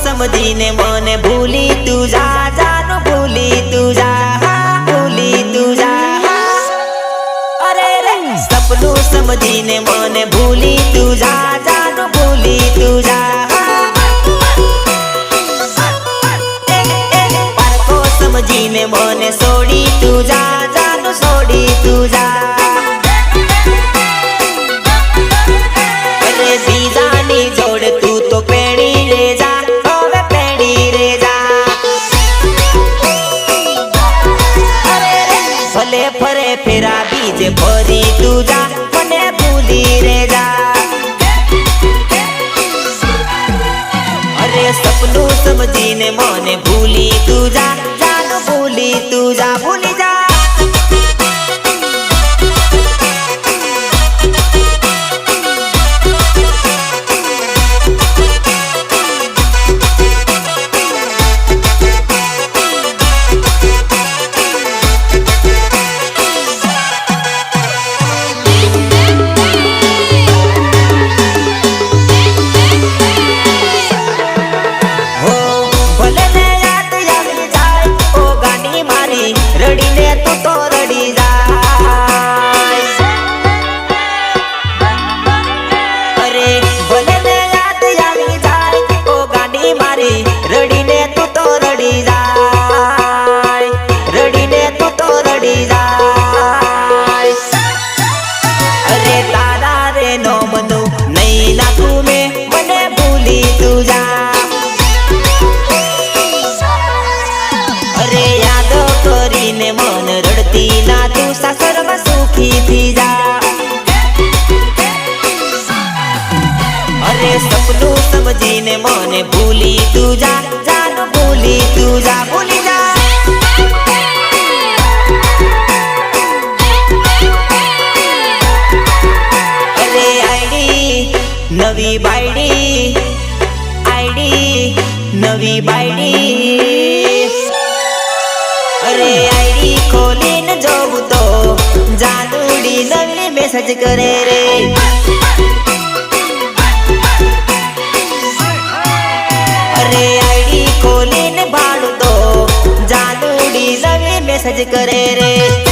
समझीने मन भूली तू जा जानो भूली तू जा भूली तू जा। अरे रे सपनों समझीने मन भूली तू जा जानो भूली तू जा। पारको समझीने मन सोड़ी तू जा जानो सोड़ी तू जा। अरे बीजानी जोड़ तू तो पेड़ी रे जा होवे पेड़ी रे जा। अरे रे भले फरे फेरा बीज भरी तू जा मने भूली रे जा। अरे सपनों समझीने मन भूली तू जा जानो भूली तू जा भूली जा। मन रड़ती ना तू सासर में सुखी थी जा। अरे सपनों समझीने मन भूली तू जा जानो भूली तू जा भूली जा। अरे आईडी नवी बाईडी आईडी नवी बाईडी। अरे आईडी खोलीने जोऊ तो जादूड़ी नवी मैसेज करे रे। अरे आईडी खोलीने भाड़ू तो जादूड़ी नवी मैसेज करे रे।